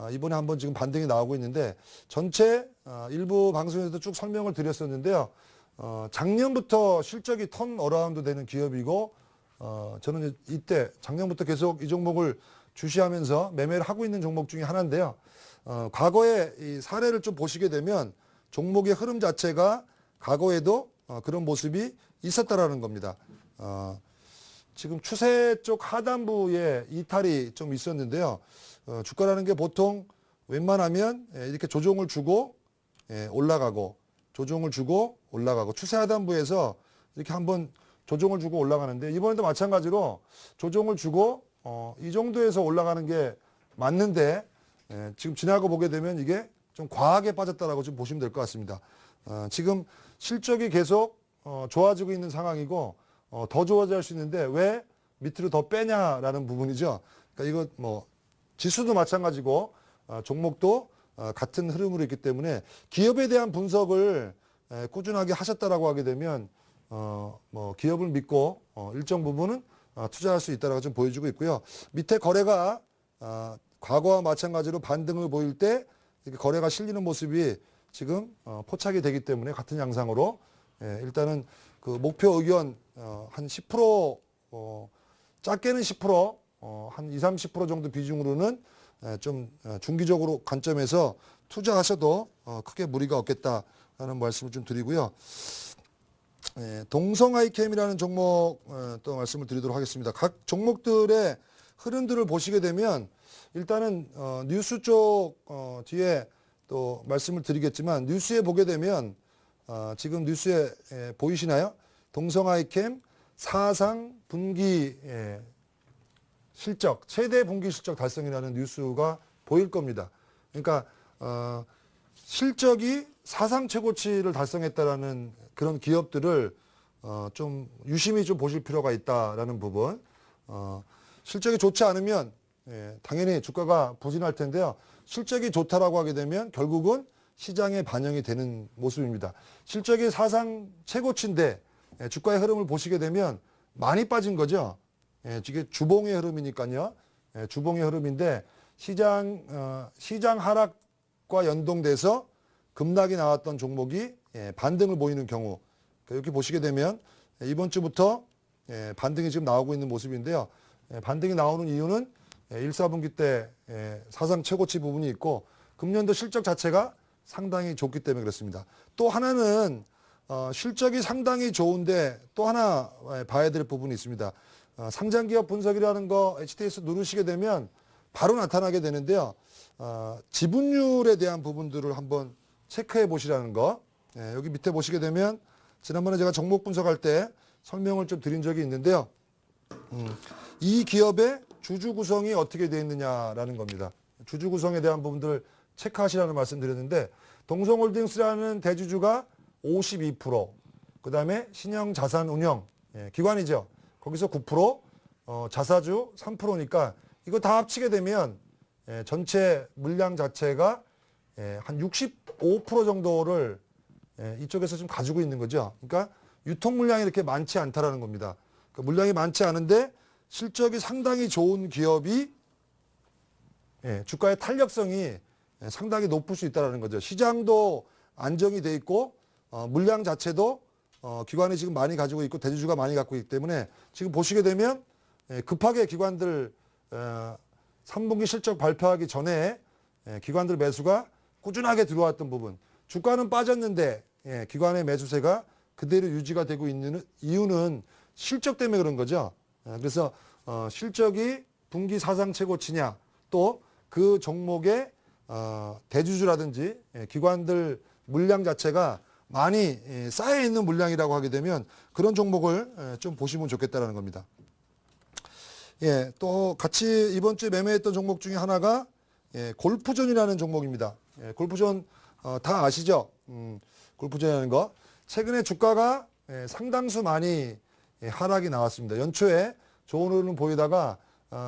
Speaker 1: 이번에 한번 지금 반등이 나오고 있는데, 전체 일부 방송에서도 쭉 설명을 드렸었는데요. 작년부터 실적이 턴 어라운드 되는 기업이고, 저는 이때 작년부터 계속 이 종목을 주시하면서 매매를 하고 있는 종목 중에 하나인데요. 과거의 이 사례를 좀 보시게 되면 종목의 흐름 자체가 과거에도 그런 모습이 있었다라는 겁니다. 지금 추세 쪽 하단부에 이탈이 좀 있었는데요. 주가라는 게 보통 웬만하면 이렇게 조정을 주고 올라가고, 조정을 주고 올라가고, 추세 하단부에서 이렇게 한번 조정을 주고 올라가는데, 이번에도 마찬가지로 조정을 주고 이 정도에서 올라가는 게 맞는데, 지금 지나고 보게 되면 이게 좀 과하게 빠졌다라고 좀 보시면 될 것 같습니다. 지금 실적이 계속 좋아지고 있는 상황이고, 더 좋아질 수 있는데 왜 밑으로 더 빼냐라는 부분이죠. 그러니까 이거 뭐 지수도 마찬가지고 종목도 같은 흐름으로 있기 때문에 기업에 대한 분석을 꾸준하게 하셨다라고 하게 되면 뭐 기업을 믿고 일정 부분은 투자할 수 있다라고 좀 보여주고 있고요. 밑에 거래가 과거와 마찬가지로 반등을 보일 때 이렇게 거래가 실리는 모습이 지금 포착이 되기 때문에 같은 양상으로 일단은 목표 의견 한 10% 작게는 10% 한 20-30% 정도 비중으로는 좀 중기적으로 관점에서 투자하셔도 크게 무리가 없겠다라는 말씀을 좀 드리고요. 동성아이캠이라는 종목 또 말씀을 드리도록 하겠습니다. 각 종목들의 흐름들을 보시게 되면 일단은 뉴스 쪽 뒤에 또 말씀을 드리겠지만, 뉴스에 보게 되면 지금 뉴스에 보이시나요? 동성아이캠 사상 분기 실적, 최대 분기 실적 달성이라는 뉴스가 보일 겁니다. 그러니까 실적이 사상 최고치를 달성했다라는 그런 기업들을 좀 유심히 좀 보실 필요가 있다라는 부분. 실적이 좋지 않으면 당연히 주가가 부진할 텐데요. 실적이 좋다라고 하게 되면 결국은 시장에 반영이 되는 모습입니다. 실적이 사상 최고치인데 주가의 흐름을 보시게 되면 많이 빠진 거죠. 이게 주봉의 흐름이니까요. 주봉의 흐름인데 시장 하락과 연동돼서 급락이 나왔던 종목이 반등을 보이는 경우, 그러니까 이렇게 보시게 되면 이번 주부터 반등이 지금 나오고 있는 모습인데요. 반등이 나오는 이유는 1, 4분기 때 사상 최고치 부분이 있고 금년도 실적 자체가 상당히 좋기 때문에 그렇습니다. 또 하나는 실적이 상당히 좋은데 또 하나 봐야 될 부분이 있습니다. 상장기업 분석이라는 거 HTS 누르시게 되면 바로 나타나게 되는데요. 지분율에 대한 부분들을 한번 체크해 보시라는 거. 여기 밑에 보시게 되면 지난번에 제가 종목 분석할 때 설명을 좀 드린 적이 있는데요. 이 기업의 주주 구성이 어떻게 되어 있느냐라는 겁니다. 주주 구성에 대한 부분들을 체크하시라는 말씀 드렸는데 동성홀딩스라는 대주주가 52%, 그 다음에 신영자산운영, 기관이죠. 거기서 9%, 자사주 3%니까 이거 다 합치게 되면 전체 물량 자체가 한 65% 정도를 이쪽에서 좀 가지고 있는 거죠. 그러니까 유통 물량이 이렇게 많지 않다라는 겁니다. 그러니까 물량이 많지 않은데 실적이 상당히 좋은 기업이 주가의 탄력성이 상당히 높을 수 있다는 거죠. 시장도 안정이 돼 있고 물량 자체도 기관이 지금 많이 가지고 있고 대주주가 많이 갖고 있기 때문에 지금 보시게 되면 급하게 기관들 3분기 실적 발표하기 전에 기관들 매수가 꾸준하게 들어왔던 부분. 주가는 빠졌는데 기관의 매수세가 그대로 유지가 되고 있는 이유는 실적 때문에 그런 거죠. 그래서 실적이 분기 사상 최고치냐 또 그 종목의 대주주라든지 기관들 물량 자체가 많이 쌓여 있는 물량이라고 하게 되면 그런 종목을 좀 보시면 좋겠다라는 겁니다. 또 같이 이번 주에 매매했던 종목 중에 하나가 골프존이라는 종목입니다. 골프존 다 아시죠? 골프존이라는 거. 최근에 주가가 상당수 많이 하락이 나왔습니다. 연초에 좋은 흐름 보이다가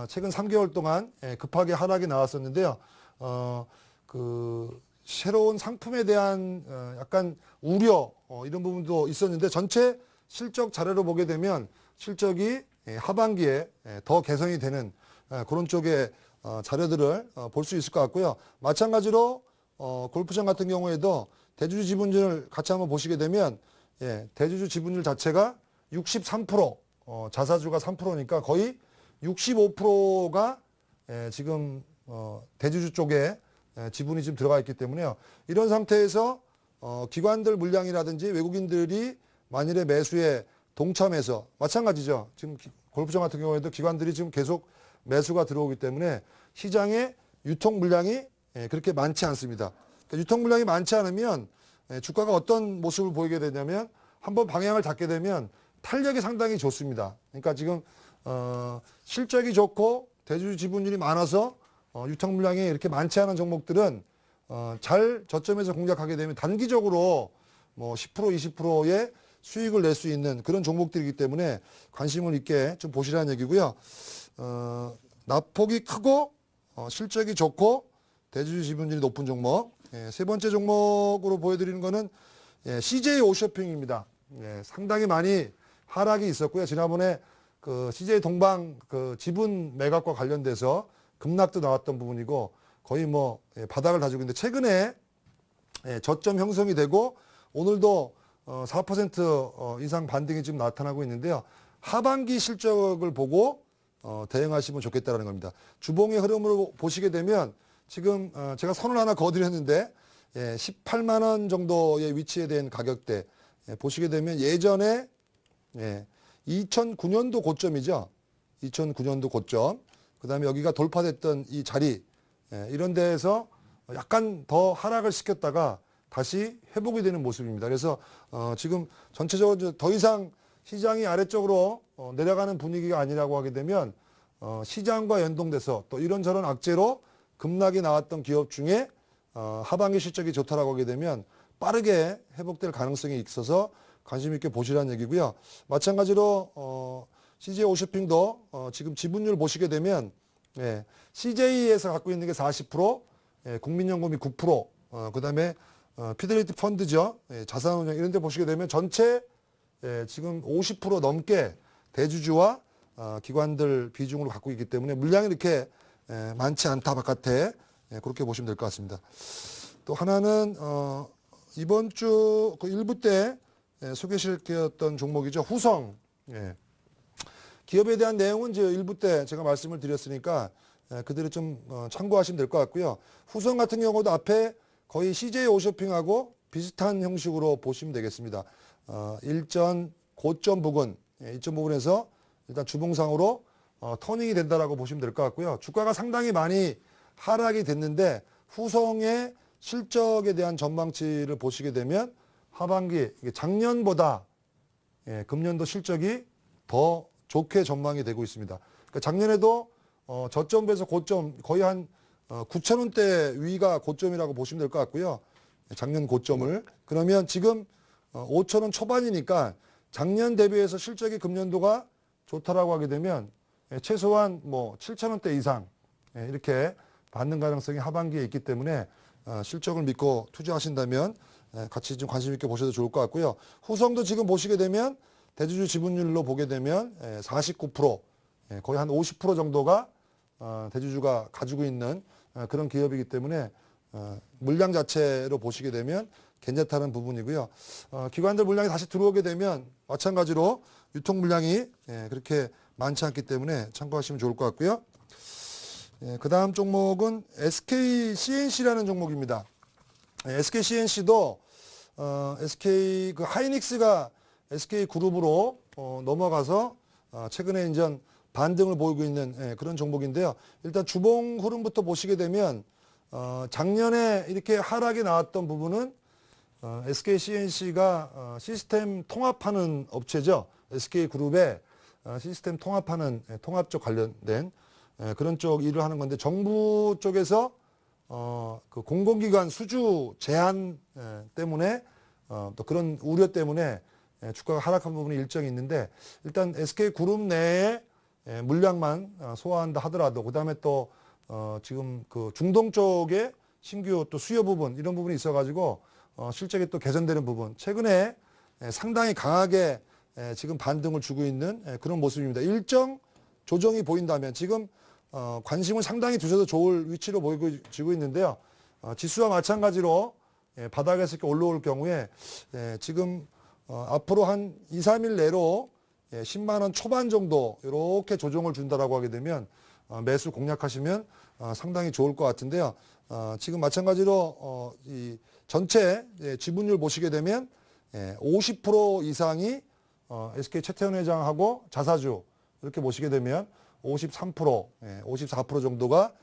Speaker 1: 최근 3개월 동안 급하게 하락이 나왔었는데요. 그 새로운 상품에 대한 약간 우려 이런 부분도 있었는데 전체 실적 자료로 보게 되면 실적이 하반기에 더 개선이 되는 그런 쪽의 자료들을 볼 수 있을 것 같고요. 마찬가지로 골프장 같은 경우에도 대주주 지분율을 같이 한번 보시게 되면 대주주 지분율 자체가 63%, 자사주가 3%니까 거의 65%가 지금 대주주 쪽에 지분이 지금 들어가 있기 때문에요. 이런 상태에서 기관들 물량이라든지 외국인들이 만일에 매수에 동참해서 마찬가지죠. 지금 골프장 같은 경우에도 기관들이 지금 계속 매수가 들어오기 때문에 시장에 유통 물량이 그렇게 많지 않습니다. 그러니까 유통 물량이 많지 않으면 주가가 어떤 모습을 보이게 되냐면 한번 방향을 잡게 되면 탄력이 상당히 좋습니다. 그러니까 지금 실적이 좋고 대주주 지분율이 많아서 유통 물량이 이렇게 많지 않은 종목들은 잘 저점에서 공략하게 되면 단기적으로 뭐 10% 20%의 수익을 낼 수 있는 그런 종목들이기 때문에 관심을 있게 좀 보시라는 얘기고요. 납폭이 크고 실적이 좋고 대주주 지분율이 높은 종목. 세 번째 종목으로 보여드리는 거는 CJ 오쇼핑입니다. 상당히 많이 하락이 있었고요. 지난번에 그 CJ 동방 그 지분 매각과 관련돼서 급락도 나왔던 부분이고 거의 뭐 바닥을 다지고 있는데 최근에 저점 형성이 되고 오늘도 4% 이상 반등이 지금 나타나고 있는데요. 하반기 실적을 보고 대응하시면 좋겠다는 겁니다. 주봉의 흐름으로 보시게 되면 지금 제가 선을 하나 그어드렸는데 18만 원 정도의 위치에 대한 가격대 보시게 되면 예전에 2009년도 고점이죠. 2009년도 고점. 그 다음에 여기가 돌파됐던 이 자리 이런 데에서 약간 더 하락을 시켰다가 다시 회복이 되는 모습입니다. 그래서 지금 전체적으로 더 이상 시장이 아래쪽으로 내려가는 분위기가 아니라고 하게 되면 시장과 연동돼서 또 이런저런 악재로 급락이 나왔던 기업 중에 하반기 실적이 좋다라고 하게 되면 빠르게 회복될 가능성이 있어서 관심 있게 보시라는 얘기고요. 마찬가지로 CJ 오쇼핑도 지금 지분율 보시게 되면 CJ에서 갖고 있는 게 40%, 국민연금이 9%, 그다음에 피델리티 펀드죠. 자산운용 이런 데 보시게 되면 전체 지금 50% 넘게 대주주와 기관들 비중으로 갖고 있기 때문에 물량이 이렇게 많지 않다 바깥에 그렇게 보시면 될 것 같습니다. 또 하나는 이번 주 그 일부 때 소개시켰던 종목이죠. 후성. 예. 기업에 대한 내용은 이제 일부 때 제가 말씀을 드렸으니까 그대로 좀 참고하시면 될 것 같고요. 후성 같은 경우도 앞에 거의 CJ 오쇼핑하고 비슷한 형식으로 보시면 되겠습니다. 일전 고점 부근, 이점 부분에서 일단 주봉상으로 터닝이 된다라고 보시면 될 것 같고요. 주가가 상당히 많이 하락이 됐는데 후성의 실적에 대한 전망치를 보시게 되면 하반기 작년보다 금년도 실적이 더 좋게 전망이 되고 있습니다. 그러니까 작년에도 저점에서 고점 거의 한 9,000원대 위가 고점이라고 보시면 될 것 같고요. 작년 고점을. 그러면 지금 5,000원 초반이니까 작년 대비해서 실적이 금년도가 좋다라고 하게 되면 최소한 뭐 7,000원대 이상 이렇게 받는 가능성이 하반기에 있기 때문에 실적을 믿고 투자하신다면 같이 좀 관심 있게 보셔도 좋을 것 같고요. 후성도 지금 보시게 되면 대주주 지분율로 보게 되면 49%, 거의 한 50% 정도가 대주주가 가지고 있는 그런 기업이기 때문에 물량 자체로 보시게 되면 괜찮다는 부분이고요. 기관들 물량이 다시 들어오게 되면 마찬가지로 유통 물량이 그렇게 많지 않기 때문에 참고하시면 좋을 것 같고요. 그 다음 종목은 SK CNC라는 종목입니다. SK CNC도 SK 그 하이닉스가 SK 그룹으로 넘어가서 최근에 이제 반등을 보이고 있는 그런 종목인데요. 일단 주봉 흐름부터 보시게 되면 작년에 이렇게 하락이 나왔던 부분은 SK CNC가 시스템 통합하는 업체죠. SK 그룹의 시스템 통합하는 통합 쪽 관련된 그런 쪽 일을 하는 건데 정부 쪽에서 그 공공기관 수주 제한 때문에 또 그런 우려 때문에 주가가 하락한 부분이 일정이 있는데 일단 SK 그룹 내에 물량만 소화한다 하더라도 그다음에 또 지금 그 중동 쪽에 신규 또 수요 부분 이런 부분이 있어가지고 실적이 또 개선되는 부분 최근에 상당히 강하게 지금 반등을 주고 있는 그런 모습입니다. 일정 조정이 보인다면 지금 관심을 상당히 두셔도 좋을 위치로 보여지고 있는데요. 지수와 마찬가지로 바닥에서 이렇게 올라올 경우에 지금 앞으로 한 2, 3일 내로 10만 원 초반 정도 이렇게 조정을 준다라고 하게 되면 매수 공략하시면 상당히 좋을 것 같은데요. 지금 마찬가지로 이 전체 지분율 보시게 되면 50% 이상이 SK 최태원 회장하고 자사주 이렇게 보시게 되면 53%, 54% 정도가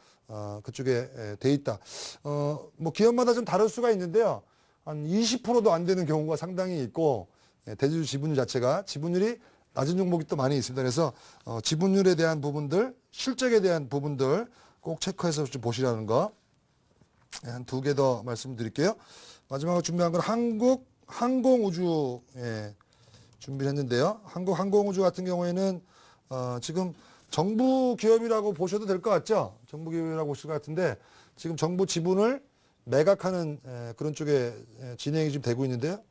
Speaker 1: 그쪽에 돼 있다. 뭐 기업마다 좀 다를 수가 있는데요. 한 20%도 안 되는 경우가 상당히 있고 대주주 지분율 자체가 지분율이 낮은 종목이 또 많이 있습니다. 그래서 지분율에 대한 부분들, 실적에 대한 부분들 꼭 체크해서 좀 보시라는 거. 한 두 개 더 말씀드릴게요. 마지막으로 준비한 건 한국 항공우주 준비를 했는데요. 한국 항공우주 같은 경우에는 지금 정부 기업이라고 보셔도 될 것 같죠? 정부 기업이라고 보실 것 같은데 지금 정부 지분을 매각하는 그런 쪽에 진행이 지금 되고 있는데요.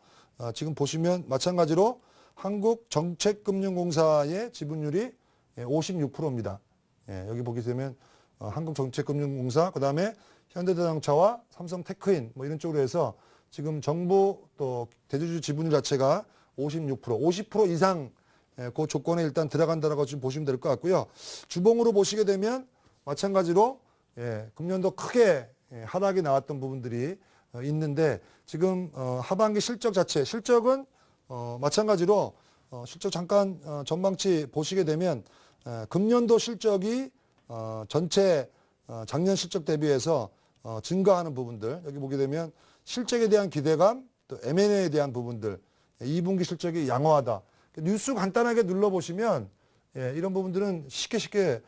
Speaker 1: 지금 보시면 마찬가지로 한국정책금융공사의 지분율이 56%입니다. 여기 보게 되면 한국정책금융공사, 그 다음에 현대자동차와 삼성테크인 뭐 이런 쪽으로 해서 지금 정부 또 대주주 지분율 자체가 56%, 50% 이상 그 조건에 일단 들어간다라고 지금 보시면 될 것 같고요. 주봉으로 보시게 되면 마찬가지로 금년도 크게 하락이 나왔던 부분들이 있는데 지금 하반기 실적 자체, 실적은 마찬가지로 실적 잠깐 전망치 보시게 되면 금년도 실적이 전체 작년 실적 대비해서 증가하는 부분들 여기 보게 되면 실적에 대한 기대감 또 M&A에 대한 부분들 2분기 실적이 양호하다. 뉴스 간단하게 눌러보시면 이런 부분들은 쉽게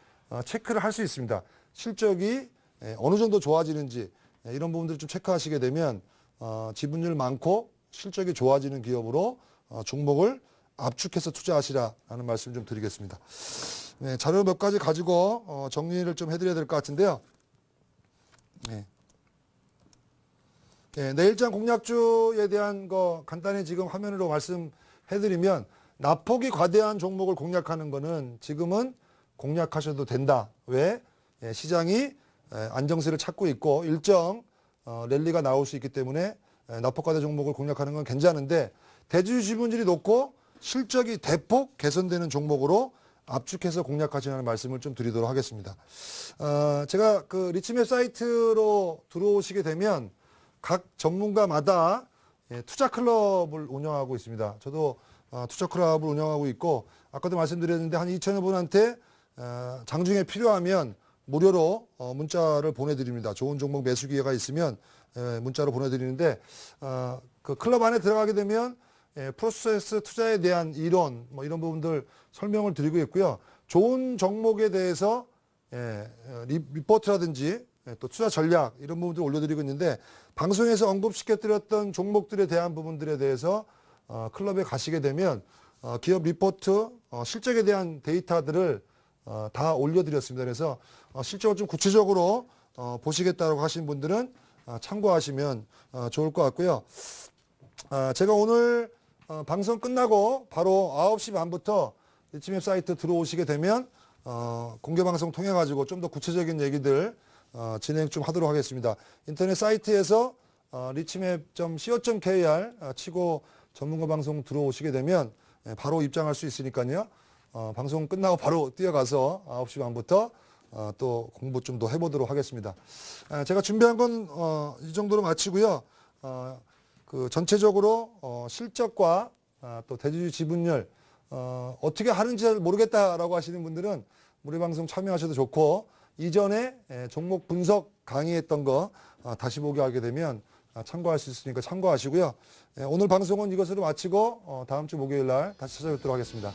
Speaker 1: 체크를 할 수 있습니다. 실적이 어느 정도 좋아지는지 이런 부분들을 좀 체크하시게 되면 지분율 많고 실적이 좋아지는 기업으로 종목을 압축해서 투자하시라는 말씀 좀 드리겠습니다. 자료 몇 가지 가지고 정리를 좀 해드려야 될 것 같은데요. 내일장 공략주에 대한 거 간단히 지금 화면으로 말씀해드리면 낙폭이 과대한 종목을 공략하는 거는 지금은 공략하셔도 된다. 왜? 시장이 안정세를 찾고 있고 일정 랠리가 나올 수 있기 때문에 납폭과대 종목을 공략하는 건 괜찮은데 대주주 지분율이 높고 실적이 대폭 개선되는 종목으로 압축해서 공략하시라는 말씀을 좀 드리도록 하겠습니다. 제가 그 리치맵 사이트로 들어오시게 되면 각 전문가마다 투자 클럽을 운영하고 있습니다. 저도 투자 클럽을 운영하고 있고 아까도 말씀드렸는데 한 2,000여 분한테 장중에 필요하면 무료로 문자를 보내드립니다. 좋은 종목 매수 기회가 있으면 문자로 보내드리는데 그 클럽 안에 들어가게 되면 프로세스 투자에 대한 이론 뭐 이런 부분들 설명을 드리고 있고요. 좋은 종목에 대해서 리포트라든지 또 투자 전략 이런 부분들 올려드리고 있는데 방송에서 언급시켜드렸던 종목들에 대한 부분들에 대해서 클럽에 가시게 되면 기업 리포트 실적에 대한 데이터들을 다 올려드렸습니다. 그래서 실적을 좀 구체적으로 보시겠다고 하신 분들은 참고하시면 좋을 것 같고요. 제가 오늘 방송 끝나고 바로 9시 반부터 리치맵 사이트 들어오시게 되면 공개 방송 통해 가지고 좀 더 구체적인 얘기들 진행 좀 하도록 하겠습니다. 인터넷 사이트에서 리치맵.co.kr 치고 전문가 방송 들어오시게 되면 바로 입장할 수 있으니까요. 방송 끝나고 바로 뛰어가서 9시 반부터 또 공부 좀 더 해보도록 하겠습니다. 제가 준비한 건 이 정도로 마치고요. 그 전체적으로 실적과 또 대주주 지분율 어떻게 하는지 잘 모르겠다라고 하시는 분들은 우리 방송 참여하셔도 좋고 이전에 종목 분석 강의했던 거 다시 보기 하게 되면 참고할 수 있으니까 참고하시고요. 오늘 방송은 이것으로 마치고 다음 주 목요일 날 다시 찾아뵙도록 하겠습니다.